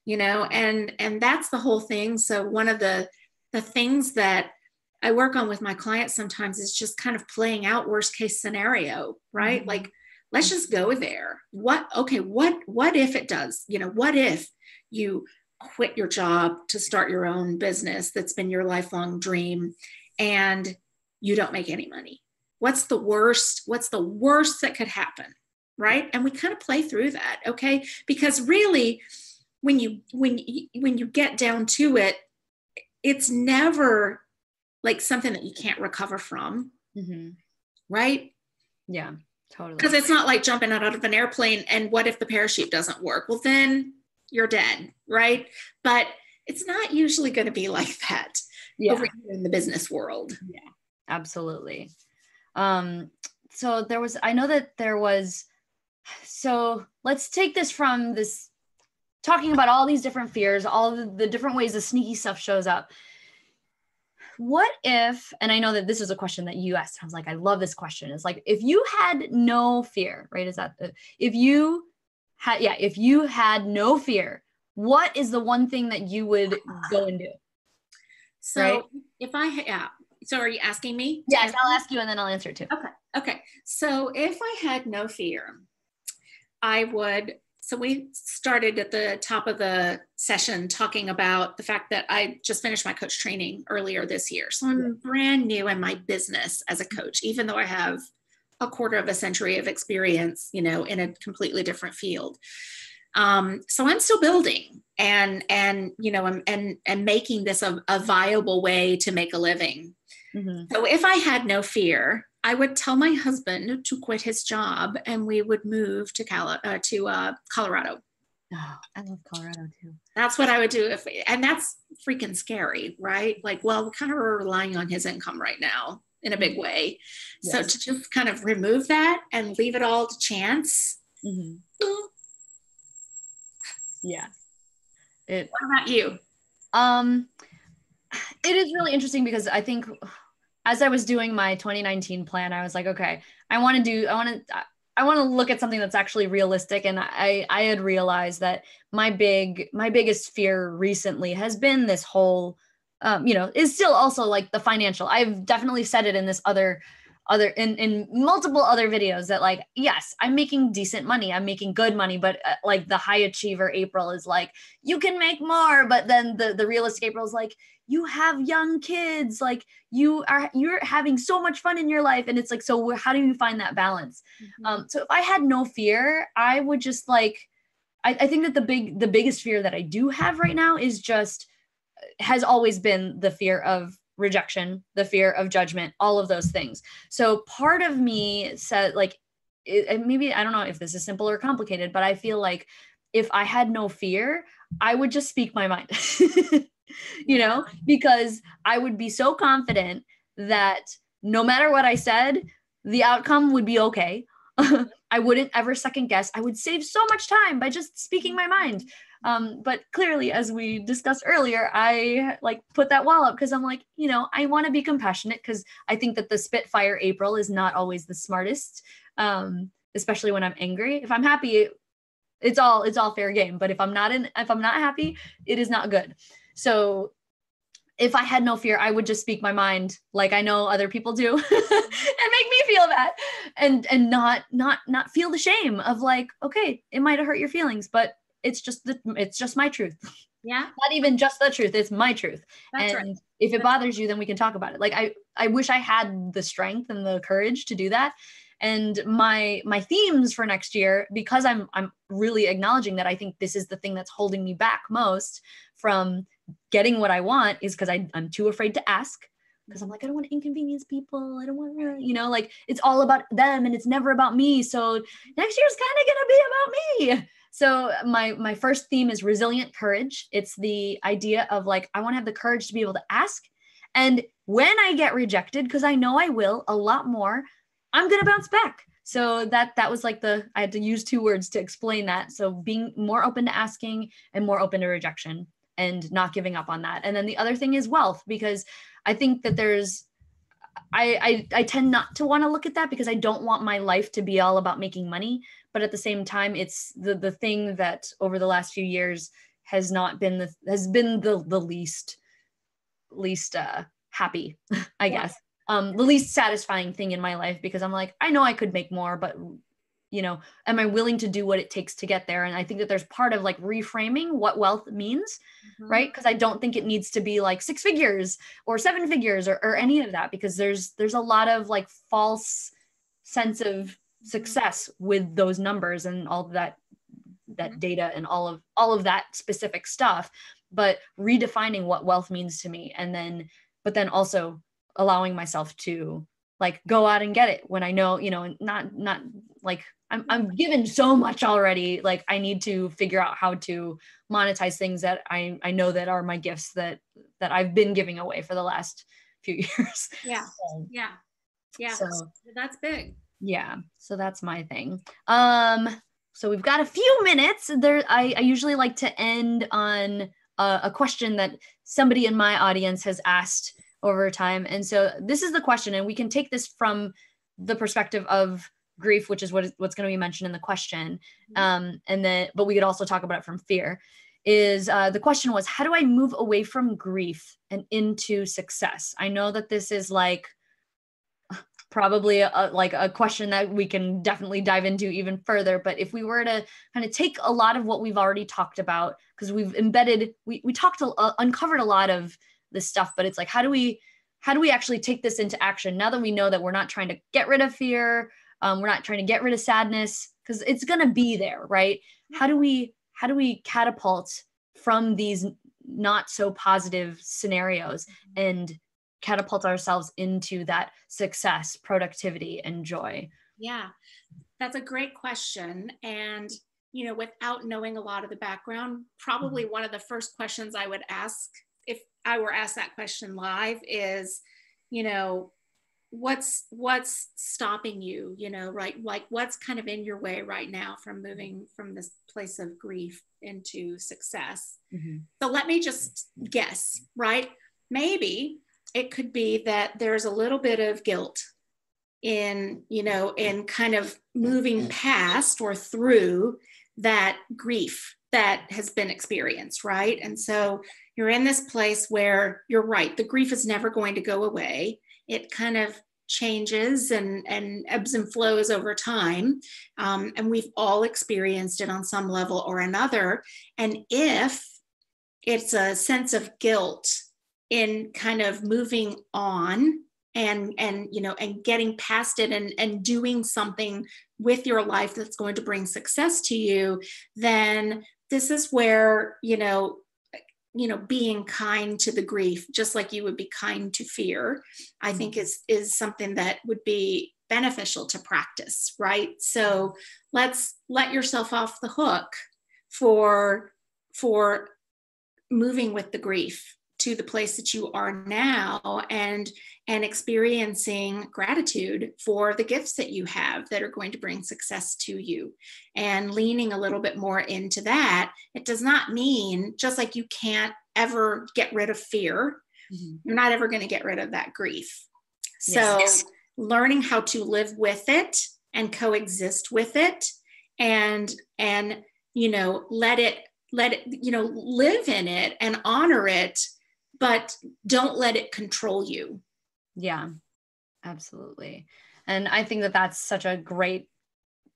And that's the whole thing. So one of the things that I work on with my clients sometimes is just kind of playing out worst case scenario, right? Mm-hmm. Like, let's just go there. What if it does? What if you quit your job to start your own business that's been your lifelong dream and you don't make any money? What's the worst that could happen, right? And we kind of play through that, okay? Because really, when you get down to it, it's never like something that you can't recover from, mm-hmm. right? Yeah, totally. Because it's not like jumping out of an airplane and what if the parachute doesn't work? Well, then you're dead, right? But it's not usually going to be like that over here in the business world. Yeah, absolutely. So let's take this from this, talking about all these different fears, all the different ways the sneaky stuff shows up. What if, and I know that this is a question that you asked, I was like, I love this question. It's like, if you had no fear, right? If you had no fear, what is the one thing that you would go and do? So right? So are you asking me? Yes, I'll ask you and then I'll answer too. Okay. So if I had no fear, so we started at the top of the session talking about the fact that I just finished my coach training earlier this year. So I'm brand new in my business as a coach, even though I have a quarter of a century of experience, in a completely different field. So I'm still building and making this a viable way to make a living. Mm-hmm. So if I had no fear, I would tell my husband to quit his job and we would move to Colorado. Oh, I love Colorado too. That's what I would do and that's freaking scary, right? Like, well, we kind of are relying on his income right now in a big way. Yes. So to just kind of remove that and leave it all to chance. Mm-hmm. Yeah. What about you? It is really interesting because I think as I was doing my 2019 plan, I was like, okay, I want to look at something that's actually realistic. And I had realized that my biggest fear recently has been this whole, is still also like the financial. I've definitely said it in this in multiple other videos that like, yes, I'm making decent money. I'm making good money, but like the high achiever April is like, you can make more. But then the realistic April is like, you have young kids, like you're having so much fun in your life. And it's like, so how do you find that balance? Mm-hmm. So if I had no fear, I would just like, I think that the biggest fear that I do have right now has always been the fear of rejection, the fear of judgment, all of those things. So part of me said like, maybe, I don't know if this is simple or complicated, but I feel like if I had no fear, I would just speak my mind, because I would be so confident that no matter what I said, the outcome would be okay. I wouldn't ever second guess. I would save so much time by just speaking my mind. But clearly, as we discussed earlier, I like put that wall up because I'm like, I want to be compassionate because I think that the Spitfire April is not always the smartest, especially when I'm angry. If I'm happy, it's all fair game. But if I'm not happy, it is not good. So if I had no fear, I would just speak my mind like I know other people do and make me feel that and not feel the shame of like, okay, it might have hurt your feelings, but it's just my truth. Yeah. Not even just the truth. It's my truth. That's and right. if it bothers you, then we can talk about it. Like, I wish I had the strength and the courage to do that. And my themes for next year, because I'm really acknowledging that I think this is the thing that's holding me back most from getting what I want, is because I'm too afraid to ask, because I'm like, I don't want to inconvenience people. I don't want to, like it's all about them and it's never about me. So next year's kind of going to be about me. So my first theme is resilient courage. It's the idea of like, I want to have the courage to be able to ask. And when I get rejected, because I know I will a lot more, I'm going to bounce back. So that was like I had to use 2 words to explain that. So being more open to asking and more open to rejection and not giving up on that. And then the other thing is wealth, because I think that I tend not to want to look at that because I don't want my life to be all about making money. But at the same time, it's the thing that over the last few years has been the least happy, I guess. The least satisfying thing in my life, because I'm like, I know I could make more, but am I willing to do what it takes to get there? And I think that there's part of like reframing what wealth means, right? Because I don't think it needs to be like 6 figures or 7 figures or any of that, because there's a lot of like false sense of success with those numbers and all of that data and all of that specific stuff, but redefining what wealth means to me. But then also allowing myself to like go out and get it when I know, not like I'm given so much already. Like I need to figure out how to monetize things that I know that are my gifts that I've been giving away for the last few years. Yeah. Yeah. So that's big. Yeah. So that's my thing. So we've got a few minutes there. I usually like to end on a question that somebody in my audience has asked over time. And so this is the question, and we can take this from the perspective of grief, which is what's going to be mentioned in the question. But we could also talk about it from fear. The question was, how do I move away from grief and into success? I know that this is like probably a question that we can definitely dive into even further. But if we were to kind of take a lot of what we've already talked about, because we've uncovered a lot of this stuff, but it's like, how do we actually take this into action now that we know that we're not trying to get rid of fear, we're not trying to get rid of sadness, because it's going to be there, right? How do we catapult from these not so positive scenarios and catapult ourselves into that success, productivity, and joy? Yeah, that's a great question. And without knowing a lot of the background, probably one of the first questions I would ask if I were asked that question live is, what's stopping you, right? Like what's kind of in your way right now from moving from this place of grief into success? So let me just guess, right? Maybe it could be that there's a little bit of guilt in kind of moving past or through that grief that has been experienced, right? And so you're in this place where you're right, the grief is never going to go away. It kind of changes and ebbs and flows over time. And we've all experienced it on some level or another. And if it's a sense of guilt in kind of moving on and getting past it and doing something with your life that's going to bring success to you, then this is where, being kind to the grief, just like you would be kind to fear, I think is something that would be beneficial to practice, right? So let's let yourself off the hook for moving with the grief to the place that you are now and experiencing gratitude for the gifts that you have that are going to bring success to you, and leaning a little bit more into that. It does not mean, just like you can't ever get rid of fear, you're not ever going to get rid of that grief. So learning how to live with it and coexist with it and let it live in it and honor it but don't let it control you. Yeah, absolutely. And I think that that's such a great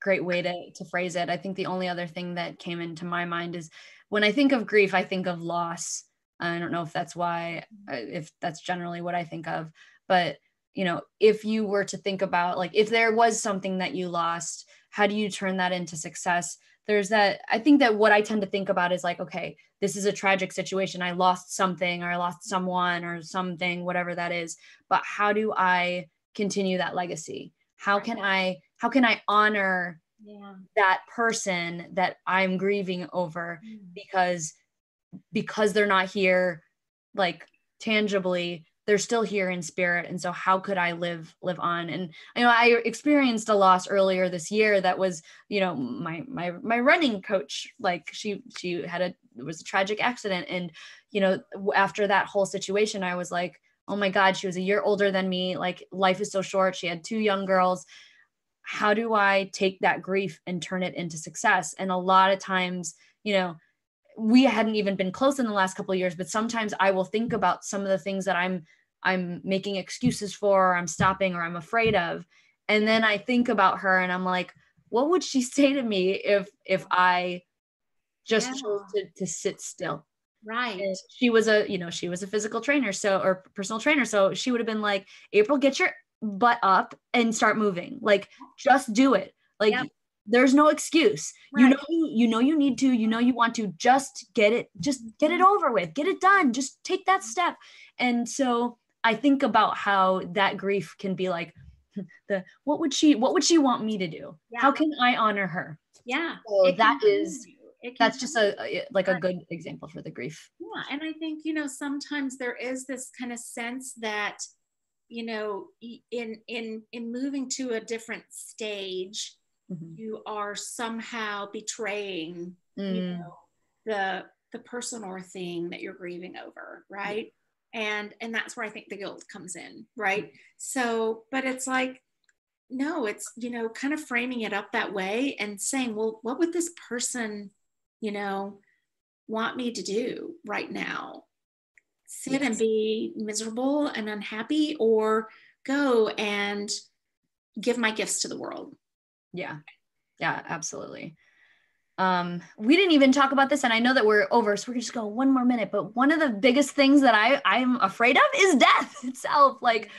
way to phrase it. I think the only other thing that came into my mind is when I think of grief, I think of loss. I don't know if that's why, if that's generally what I think of, but you know, if you were to think about like, if there was something that you lost, how do you turn that into success? There's that, I think that what I tend to think about is like, okay, this is a tragic situation. I lost something, or I lost someone or something, whatever that is. But how do I continue that legacy? How can I honor that person that I'm grieving over because they're not here like tangibly, they're still here in spirit. And so how could I live on? And you know, I experienced a loss earlier this year that was, you know, my running coach, like she had it was a tragic accident. And, you know, after that whole situation, I was like, oh my God, she was a year older than me. Like life is so short. She had 2 young girls. How do I take that grief and turn it into success? And a lot of times, you know, we hadn't even been close in the last couple of years, but sometimes I will think about some of the things that I'm making excuses for, or I'm stopping, or I'm afraid of. And then I think about her and I'm like, what would she say to me if I just chose to sit still? Right. And she was a physical trainer, or personal trainer. So she would have been like, April, get your butt up and start moving. Like, just do it. Like, there's no excuse. Right. You know, you need to, you know, you want to just get it over with, get it done. Just take that step. And so I think about how that grief can be like what would she want me to do? Yeah. How can I honor her? Yeah. So that's just a good example for the grief. Yeah. And I think, you know, sometimes there is this kind of sense that, you know, in moving to a different stage, you are somehow betraying, you know, the person or thing that you're grieving over, right? And that's where I think the guilt comes in, right? So, but it's like, no, it's, you know, kind of framing it up that way and saying, well, what would this person, you know, want me to do right now? Sit and be miserable and unhappy, or go and give my gifts to the world? Yeah, absolutely. We didn't even talk about this, and I know that we're over, so we're just go one more minute. But one of the biggest things that I'm afraid of is death itself. Like,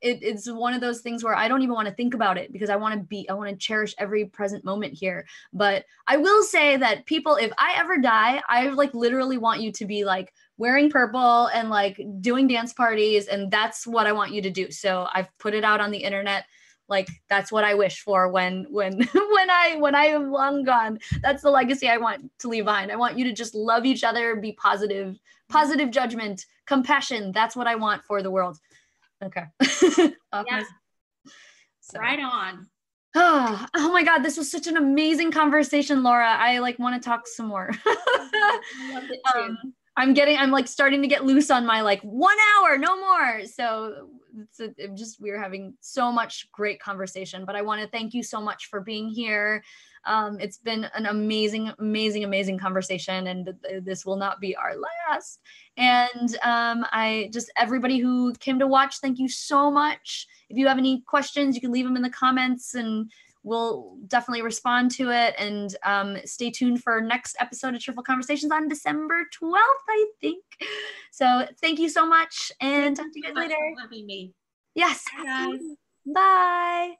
it's one of those things where I don't even want to think about it because I want to cherish every present moment here. But I will say that people, if I ever die, I like literally want you to be like wearing purple and like doing dance parties, and that's what I want you to do. So I've put it out on the internet. Like, that's what I wish for when I am long gone. That's the legacy I want to leave behind. I want you to just love each other, be positive judgment, compassion. That's what I want for the world. Okay. Right on. Oh my God, this was such an amazing conversation, Laura. I like want to talk some more. I loved it too. I'm like starting to get loose on my like 1 hour, no more. So we're having so much great conversation, but I want to thank you so much for being here. It's been an amazing, amazing, amazing conversation, and this will not be our last. And everybody who came to watch, thank you so much. If you have any questions, you can leave them in the comments and we'll definitely respond to it. And stay tuned for next episode of Cheerful Conversations on December 12th, I think. So thank you so much, and talk to you guys later. Thank you for having me. Yes. Bye, guys. Bye.